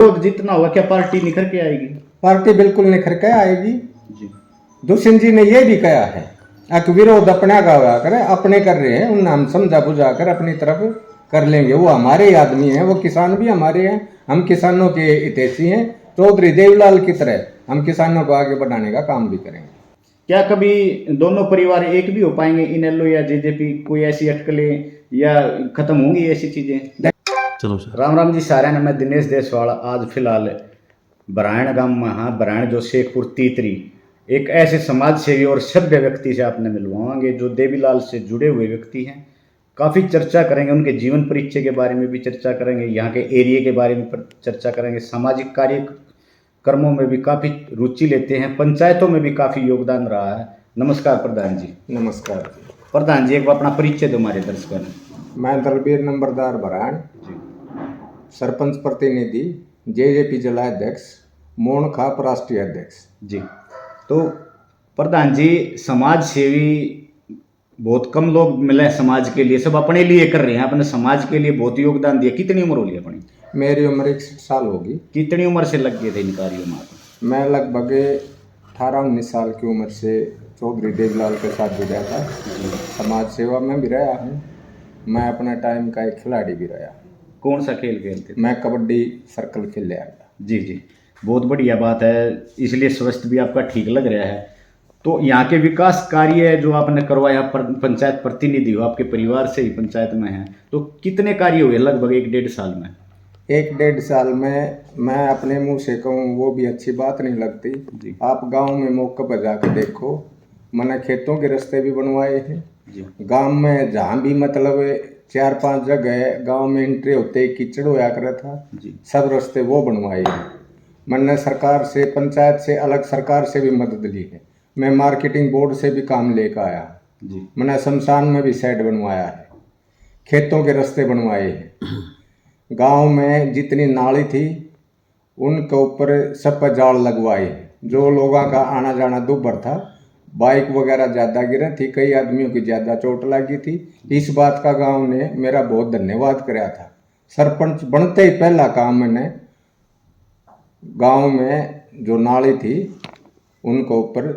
विरोध जितना होगा क्या पार्टी निखर के आएगी? पार्टी बिल्कुल निखर के आएगी। जी दुष्यंत जी ने ये भी कहा है कि विरोध अपने का हुआ करे, अपने कर रहे हैं उन हम समझा बुझा कर अपनी तरफ कर लेंगे। वो हमारे ही आदमी हैं, वो किसान भी हमारे हैं, हम किसानों के हितैषी हैं। चौधरी देवलाल की तरह हम किसानों को आगे बढ़ाने का काम भी करेंगे। क्या कभी दोनों परिवार एक भी हो पाएंगे? इनेलो या जेजेपी कोई ऐसी अटकलें या खत्म होंगी ऐसी चीजें? चलो सर। राम राम जी सारे ने, मैं दिनेश देसवाल आज फिलहाल बरायण गांव में हाँ बरायण जो शेखपुर तीतरी एक ऐसे समाज सेवी और सभ्य व्यक्ति से आपने मिलवाएंगे जो देवीलाल से जुड़े हुए व्यक्ति हैं। काफ़ी चर्चा करेंगे, उनके जीवन परिचय के बारे में भी चर्चा करेंगे, यहाँ के एरिया के बारे में चर्चा करेंगे। सामाजिक कार्यक्रमों में भी काफ़ी रुचि लेते हैं, पंचायतों में भी काफ़ी योगदान रहा है। नमस्कार प्रधान जी। नमस्कार प्रधान जी, एक बार अपना परिचय दो हमारे दर्शकों में। मैं दलबीर नंबरदार बरायण, सरपंच प्रतिनिधि, जेजेपी जिला अध्यक्ष, मोहन खाप राष्ट्रीय अध्यक्ष जी। तो प्रधान जी, समाज सेवी बहुत कम लोग मिले समाज के लिए, सब अपने लिए कर रहे हैं, अपने समाज के लिए बहुत योगदान दिया। कितनी उम्र हो रही है अपनी? मेरी उम्र 61 साल होगी। कितनी उम्र से लग गए थे इन कार्यों में? मैं लगभग 18-19 साल की उम्र से चौधरी देवलाल के साथ जुड़ा था। समाज सेवा में भी रहा हूँ। मैं अपने टाइम का एक खिलाड़ी भी रहा। कौन सा खेल खेलते थे? मैं कबड्डी सर्कल खेल आया। जी जी, बहुत बढ़िया बात है, इसलिए स्वास्थ्य भी आपका ठीक लग रहा है। तो यहाँ के विकास कार्य जो आपने करवाया, पंचायत प्रतिनिधि हो, आपके परिवार से ही पंचायत में हैं, तो कितने कार्य हुए लगभग 1-1.5 साल में? 1-1.5 साल में मैं अपने मुंह से कहूँ वो भी अच्छी बात नहीं लगती जी। आप गांव में मौके पर जाकर देखो, मैंने खेतों के रास्ते भी बनवाए हैं जी। गांव में जहाँ भी मतलब 4-5 जगह गांव में एंट्री होते ही कीचड़ होया करा था जी, सब रास्ते वो बनवाए हैं। मैंने सरकार से, पंचायत से, अलग सरकार से भी मदद ली है। मैं मार्केटिंग बोर्ड से भी काम लेकर आया जी। मैंने शमशान में भी शेड बनवाया है, खेतों के रास्ते बनवाए हैं। गांव में जितनी नाली थी उनके ऊपर सब पर जाल लगवाए हैं। जो लोगों का आना जाना दुभर था, बाइक वगैरह ज़्यादा गिरी थी, कई आदमियों की ज़्यादा चोट लगी थी। इस बात का गांव ने मेरा बहुत धन्यवाद कराया था। सरपंच बनते ही पहला काम मैंने गांव में जो नाली थी उनके ऊपर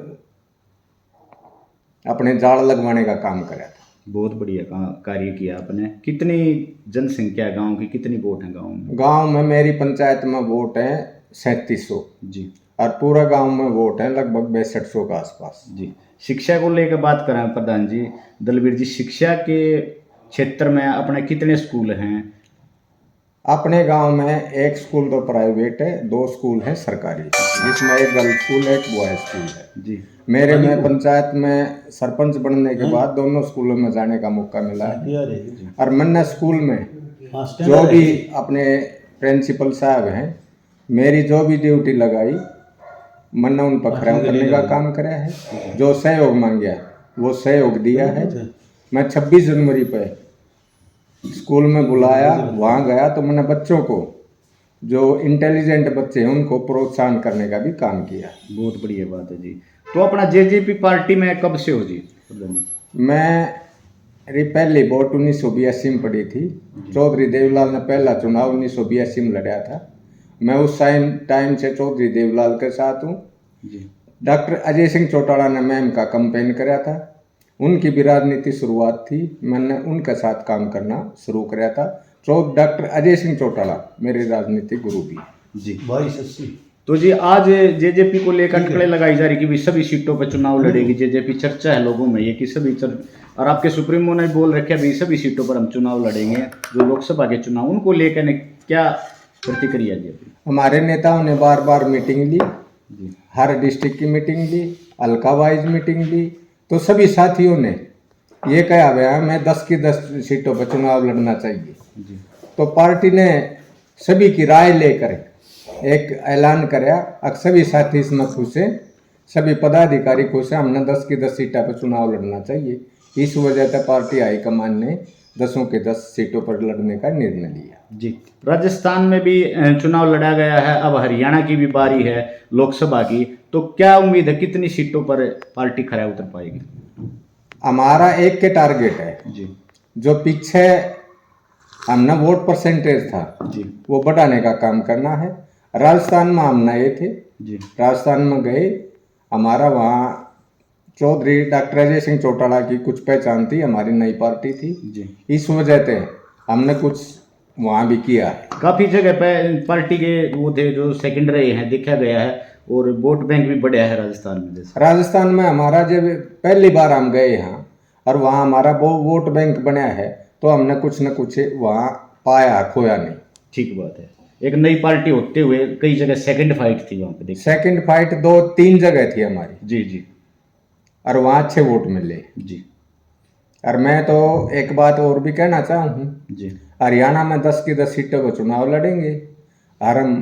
अपने जाल लगवाने का काम कराया था। बहुत बढ़िया कार्य किया आपने। कितनी जनसंख्या है गांव की, कितनी वोट है गांव में? गांव में मेरी पंचायत में वोट है 3700 जी, और पूरा गांव में वोट है लगभग 6200 के आसपास जी। शिक्षा को लेकर बात करें प्रधान जी, दलबीर जी, शिक्षा के क्षेत्र में अपने कितने स्कूल हैं? अपने गांव में एक स्कूल तो प्राइवेट है, 2 स्कूल हैं सरकारी, जिसमें एक गर्ल्स स्कूल है, एक बॉय स्कूल है जी। मेरे में पंचायत में सरपंच बनने के बाद दोनों स्कूलों में जाने का मौका मिला है। और मैंने स्कूल में जो भी अपने प्रिंसिपल साहब हैं, मेरी जो भी ड्यूटी लगाई मैंने उन पर खरा करने का काम करा है। जो सहयोग मांगा वो सहयोग दिया है। मैं 26 जनवरी पे स्कूल में बुलाया, वहाँ गया तो मैंने बच्चों को, जो इंटेलिजेंट बच्चे हैं उनको प्रोत्साहन करने का भी काम किया। बहुत बढ़िया बात है जी। तो अपना जेजेपी पार्टी में कब से हो जी? मैं पहली वोट 1982 में पड़ी थी। चौधरी देवलाल ने पहला चुनाव 1982 में लड़ा था। मैं उस टाइम से चौधरी देवलाल के साथ हूँ। डॉक्टर अजय सिंह चौटाला ने मैम का कैंपेन कराया था, उनकी भी राजनीति शुरुआत थी, मैंने उनके साथ काम करना शुरू कराया था। डॉक्टर अजय सिंह चौटाला मेरे राजनीतिक गुरु भी जी। 2280। तो जी आज जेजेपी को लेकर अटकलें लगाई जा रही कि सभी सीटों पर चुनाव लड़ेगी जेजेपी, चर्चा है लोगों में ये कि सभी और आपके सुप्रीमो ने बोल रखा है सभी सीटों पर हम चुनाव लड़ेंगे, जो लोकसभा के चुनाव, उनको लेकर क्या प्रतिक्रिया दी? हमारे नेताओं ने बार बार मीटिंग ली जी, हर डिस्ट्रिक्ट की मीटिंग ली, हल्का वाइज मीटिंग ली, तो सभी साथियों ने ये कहा गया मैं 10 की 10 सीटों पर चुनाव लड़ना चाहिए जी। तो पार्टी ने सभी की राय लेकर एक ऐलान कराया, अब सभी साथी इसमें खुश हैं, सभी पदाधिकारी खुश हैं, हमने 10 की 10 सीटों पर चुनाव लड़ना चाहिए। इस वजह से पार्टी हाईकमान ने 10 की 10 सीटों पर लड़ने का निर्णय लिया जी। राजस्थान में भी चुनाव लड़ा गया है, अब हरियाणा की भी बारी है लोकसभा की, तो क्या उम्मीद है कितनी सीटों पर पार्टी खरा उतर पाएगी? हमारा एक के टारगेट है जी, जो पीछे हमने वोट परसेंटेज था जी वो बढ़ाने का काम करना है। राजस्थान में हम नए थे, जी राजस्थान में गए, हमारा वहाँ चौधरी डॉक्टर अजय सिंह चौटाला की कुछ पहचान थी, हमारी नई पार्टी थी, जी। इस वजह से हमने कुछ वहाँ भी किया है। काफी जगह पे पार्टी के वो थे जो सेकंड रहे हैं, देखा गया है, और वोट बैंक भी बढ़िया है राजस्थान में। जैसे राजस्थान में हमारा जब पहली बार हम गए यहाँ और वहाँ हमारा वो वोट बैंक बना है, तो हमने कुछ न कुछ वहाँ पाया, खोया नहीं। ठीक बात है। एक नई पार्टी होते हुए कई जगह सेकंड फाइट थी वहाँ पे, देखिए। सेकंड फाइट 2-3 जगह थी हमारी, जी जी और वहाँ अच्छे वोट मिले। जी और मैं तो एक बात और भी कहना चाहूँ, जी हरियाणा में 10 की 10 सीटों को चुनाव लड़ेंगे और हम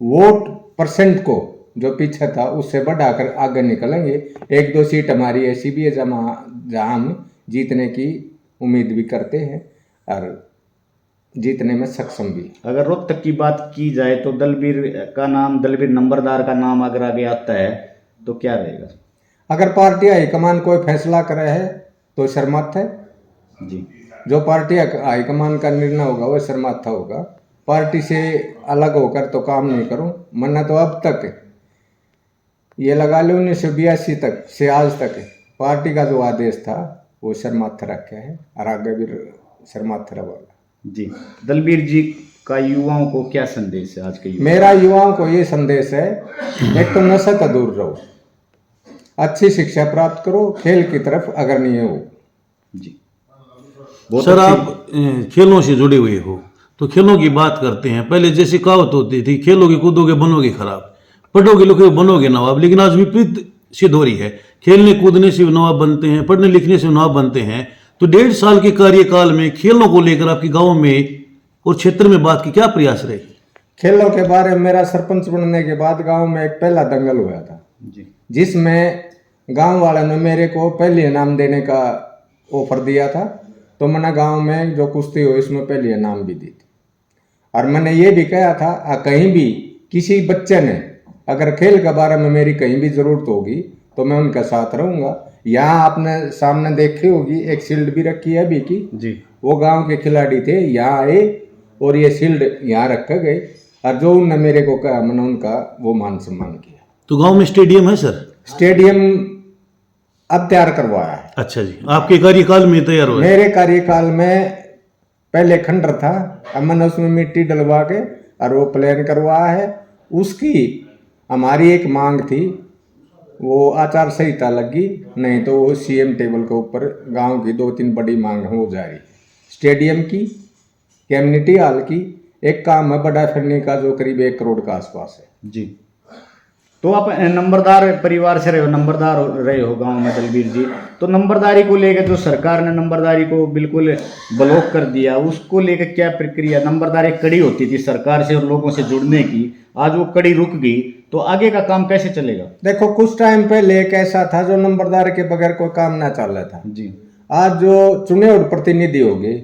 वोट परसेंट को जो पीछे था उससे बढ़ाकर आगे निकलेंगे। 1-2 सीट हमारी ऐसी भी है जहाँ हम जीतने की उम्मीद भी करते हैं और जीतने में सक्षम भी। अगर रोहतक की बात की जाए तो दलबीर नंबरदार का नाम अगर आगे आता है तो क्या रहेगा? अगर पार्टी हाईकमान कोई फैसला करे है तो शर्मात है, जी जो पार्टी हाईकमान का निर्णय होगा वो शर्माता होगा। पार्टी से अलग होकर तो काम नहीं करूं। मैंने तो अब तक ये लगा लो 1982 तक से आज तक पार्टी का जो आदेश था वो शर्माता रखा है और आगे भी शर्माता रहेगा। जी। दलबीर जी का युवाओं को क्या संदेश है आज के युवा? मेरा युवाओं को ये संदेश है, एक तो नशा से दूर रहो, अच्छी शिक्षा प्राप्त करो, खेल की तरफ अग्रणी हो। जी सर, आप खेलों से जुड़े हुए हो तो खेलों की बात करते हैं। पहले जैसी कहावत होती थी, खेलोगे कूदोगे बनोगे खराब, पढ़ोगे लिखोगे बनोगे नवाब, लेकिन आज विपरीत सिद्ध हो रही है। खेलने कूदने से नवाब बनते हैं, पढ़ने लिखने से नवाब बनते हैं। तो 1.5 साल के कार्यकाल में खेलों को लेकर आपके गांव में और क्षेत्र में बात की क्या प्रयास रहे? खेलों के बारे में मेरा सरपंच बनने के बाद गांव में एक पहला दंगल हुआ था, जी जिसमें गांव वालों ने मेरे को पहले इनाम देने का ऑफर दिया था। तो मैंने गांव में जो कुश्ती हुई इसमें पहले इनाम भी दी थी। और मैंने ये भी कहा था, कहीं भी किसी बच्चे ने अगर खेल के बारे में मेरी कहीं भी ज़रूरत होगी तो मैं उनका साथ रहूँगा। यहाँ आपने सामने देखी होगी एक शील्ड भी रखी है अभी की, जी। वो गांव के खिलाड़ी थे, यहाँ आए और ये शील्ड यहाँ रखा गए और जो उनने मेरे को कहा मैंने उनका वो मान सम्मान किया। तो गांव में स्टेडियम है सर? स्टेडियम अब तैयार करवाया है। अच्छा जी, आपके कार्यकाल में तैयार हुआ है? मेरे कार्यकाल में पहले खंडर था, अब मैंने उसमें मिट्टी डलवा के और वो प्लान करवाया है। उसकी हमारी एक मांग थी, वो आचार संहिता लगी, नहीं तो वो सीएम टेबल के ऊपर गांव की 2-3 बड़ी मांग हो जा रही। स्टेडियम की, कम्युनिटी हॉल की, एक काम है बड़ा फिरने का जो करीब 1 करोड़ का आसपास है। जी। तो आप नंबरदार परिवार से रहे हो, नंबरदार रहे हो गांव में दलबीर जी, तो नंबरदारी को लेकर जो सरकार ने नंबरदारी को बिल्कुल ब्लॉक कर दिया, उसको लेकर क्या प्रक्रिया? नंबरदारी कड़ी होती थी सरकार से और लोगों से जुड़ने की, आज वो कड़ी रुक गई, तो आगे का काम कैसे चलेगा? देखो, कुछ टाइम पहले एक ऐसा था जो नंबरदार के बगैर कोई काम ना चल रहा था। जी। आज जो चुने हुए प्रतिनिधि हो गए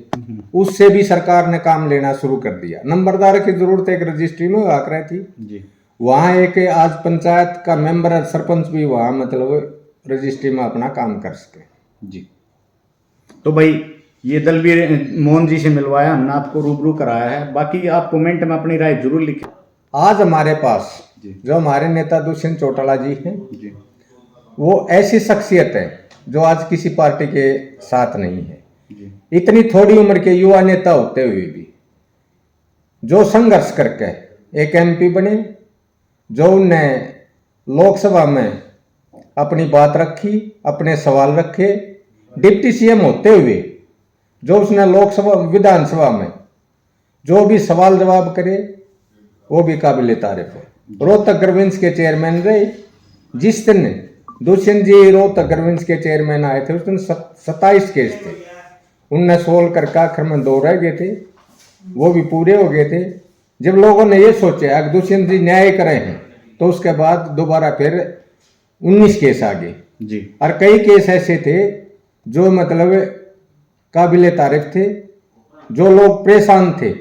उससे भी सरकार ने काम लेना शुरू कर दिया। नंबरदार की जरूरत एक रजिस्ट्री में हुआ कर थी, जी। वहाँ एक आज पंचायत का मेंबर सरपंच भी वहाँ मतलब रजिस्ट्री में अपना काम कर सके। जी। तो भाई ये दलबीर मोहन जी से मिलवाया, हमने आपको रूबरू कराया है, बाकी आप कमेंट में अपनी राय जरूर लिखें। आज हमारे पास जी। जो हमारे नेता दुष्यंत चौटाला जी हैं, जी। वो ऐसी शख्सियत है जो आज किसी पार्टी के साथ नहीं है। जी। इतनी थोड़ी उम्र के युवा नेता होते हुए भी जो संघर्ष करके एक एमपी बने, जो उनने लोकसभा में अपनी बात रखी, अपने सवाल रखे, डिप्टी सीएम होते हुए जो उसने लोकसभा विधानसभा में जो भी सवाल जवाब करे वो भी काबिल तारीफ है। रोहतक ग्रविंस के चेयरमैन रहे, जिस दिन दुष्यंत जी रोहतक ग्रविंस के चेयरमैन आए थे उस दिन 27 केस थे, उनने सोल्व करके आखिर में 2 रह गए थे, वो भी पूरे हो गए थे। जब लोगों ने ये सोचा अगर दुष्यंत जी न्याय करें हैं तो उसके बाद दोबारा फिर 19 केस आ गए। जी। और कई केस ऐसे थे जो मतलब काबिल तारीफ थे, जो लोग परेशान थे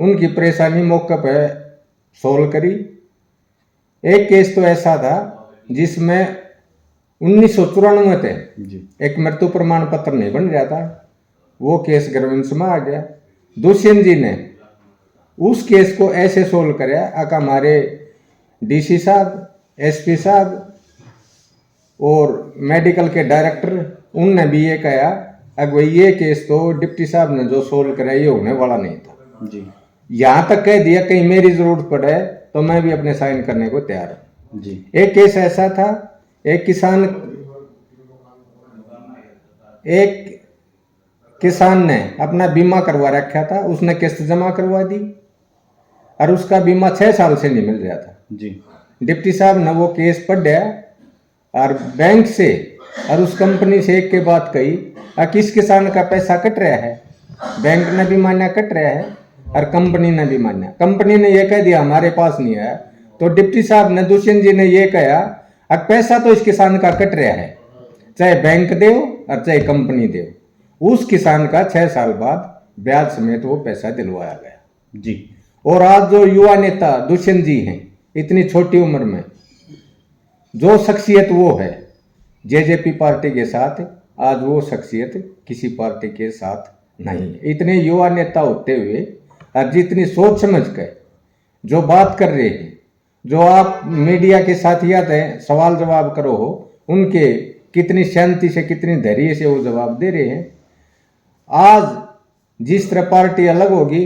उनकी परेशानी मौके पर सोल्व करी। एक केस तो ऐसा था जिसमें 1994 थे, एक मृत्यु प्रमाण पत्र नहीं बन रहा था, वो केस ग्रविंस में आ गया। दुष्यंत जी ने उस केस को ऐसे सोल्व करे अक हमारे डीसी साहब, एसपी साहब और मेडिकल के डायरेक्टर उनने भी ये कहा अगर भाई ये केस तो डिप्टी साहब ने जो सोल्व करा ये होने वाला नहीं था जी यहाँ तक कह दिया कहीं मेरी जरूरत पड़े तो मैं भी अपने साइन करने को तैयार हूँ जी एक केस ऐसा था एक किसान ने अपना बीमा करवा रखा था उसने किस्त जमा करवा दी और उसका बीमा 6 साल से नहीं मिल रहा था जी डिप्टी साहब ने वो केस पढ़ा और बैंक से और उस कंपनी से एक के बात कही किस किसान का पैसा कट रहा है बैंक ने भी मान्या कट रहा है और कंपनी ने भी मान्या कंपनी ने ये कह दिया हमारे पास नहीं है तो डिप्टी साहब ने दुष्यंत जी ने ये कहा अब पैसा तो इस किसान का कट रहा है चाहे बैंक दे और चाहे कंपनी दे उस किसान का 6 साल बाद ब्याज समेत वो पैसा दिलवाया गया जी और आज जो युवा नेता दुष्यंत जी हैं इतनी छोटी उम्र में जो शख्सियत वो है जेजेपी पार्टी के साथ आज वो शख्सियत किसी पार्टी के साथ नहीं है इतने युवा नेता होते हुए और जितनी सोच समझ कर जो बात कर रहे हैं जो आप मीडिया के साथियात हैं सवाल जवाब करो हो उनके कितनी शांति से कितनी धैर्य से वो जवाब दे रहे हैं आज जिस तरह पार्टी अलग होगी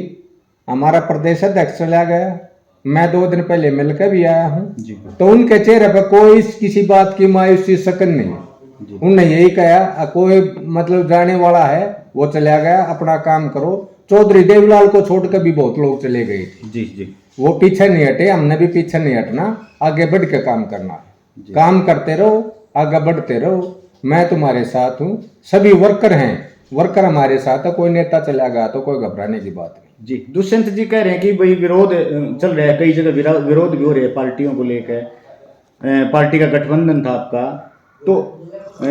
हमारा प्रदेश अध्यक्ष चला गया मैं 2 दिन पहले मिलकर भी आया हूँ तो उनके चेहरे पर कोई किसी बात की मायूसी सकन नहीं उन्होंने यही कहा कोई मतलब जाने वाला है वो चला गया अपना काम करो चौधरी देवलाल को छोड़कर भी बहुत लोग चले गए थे जी जी वो पीछे नहीं हटे हमने भी पीछे नहीं हटना आगे बढ़ के काम करना है काम करते रहो आगे बढ़ते रहो मैं तुम्हारे साथ हूँ सभी वर्कर हैं वर्कर हमारे साथ है कोई नेता चला गया तो कोई घबराने की बात नहीं जी दुष्यंत जी कह रहे हैं कि भाई विरोध चल रहा है कई जगह विरोध भी हो रहे हैं पार्टियों को लेकर पार्टी का गठबंधन था आपका तो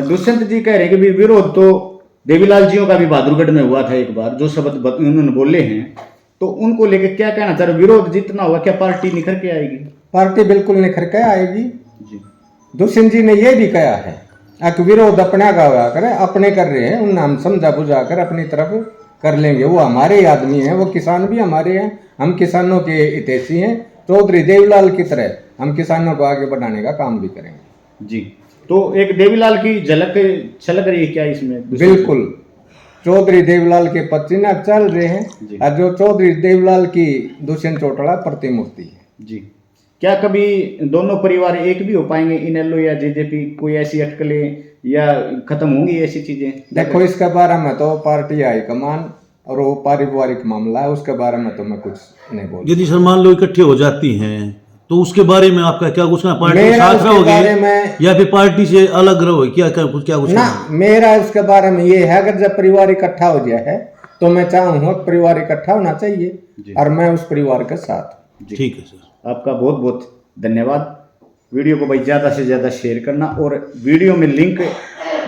दुष्यंत जी कह रहे हैं कि भाई विरोध तो देवीलाल जियों का भी बहादुरगढ़ में हुआ था एक बार जो शब्द उन्होंने बोले हैं तो उनको लेकर क्या कहना चाह रहे विरोध जितना हुआ क्या पार्टी निखर के आएगी पार्टी बिल्कुल निखर के आएगी जी दुष्यंत जी ने ये भी कहा है विरोध अपना का हुआ करे अपने कर रहे हैं उन हम समझा बुझा कर अपनी तरफ कर लेंगे वो हमारे ही आदमी हैं वो किसान भी हमारे हैं हम किसानों के हितैषी हैं चौधरी देवीलाल की तरह हम किसानों को आगे बढ़ाने का काम भी करेंगे जी तो एक देवीलाल की झलक छलक रही है क्या इसमें बिल्कुल चौधरी देवीलाल के पत्नी चल रहे हैं और जो चौधरी देवीलाल की दुष्यंत चौटाला प्रतिमूर्ति है जी क्या कभी दोनों परिवार एक भी हो पाएंगे इनेलो या जेजेपी कोई ऐसी अटकलें या खत्म होंगी ऐसी चीजें देखो इसके बारे में तो पार्टी हाईकमान और वो पारिवारिक मामला है उसके बारे में तो मैं कुछ नहीं बोल यदि सर मान लो इकट्ठे हो जाती हैं तो उसके बारे में आपका क्या कुछ ना पार्टी के साथ रहोगे या फिर पार्टी से अलग रहोगे क्या कुछ ना मेरा उसके बारे में ये है अगर जब परिवार इकट्ठा हो गया है तो मैं चाहूंगा परिवार इकट्ठा होना चाहिए और मैं उस परिवार के साथ ठीक है सर आपका बहुत बहुत धन्यवाद वीडियो को भाई ज़्यादा से ज़्यादा शेयर करना और वीडियो में लिंक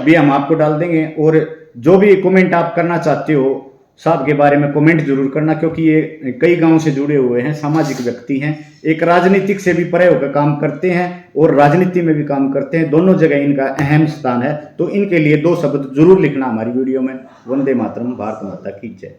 भी हम आपको डाल देंगे और जो भी कमेंट आप करना चाहते हो साहब के बारे में कमेंट जरूर करना क्योंकि ये कई गांव से जुड़े हुए हैं सामाजिक व्यक्ति हैं एक राजनीतिक से भी परे होकर काम करते हैं और राजनीति में भी काम करते हैं दोनों जगह इनका अहम स्थान है तो इनके लिए 2 शब्द जरूर लिखना हमारी वीडियो में वंदे मातरम भारत माता की जय।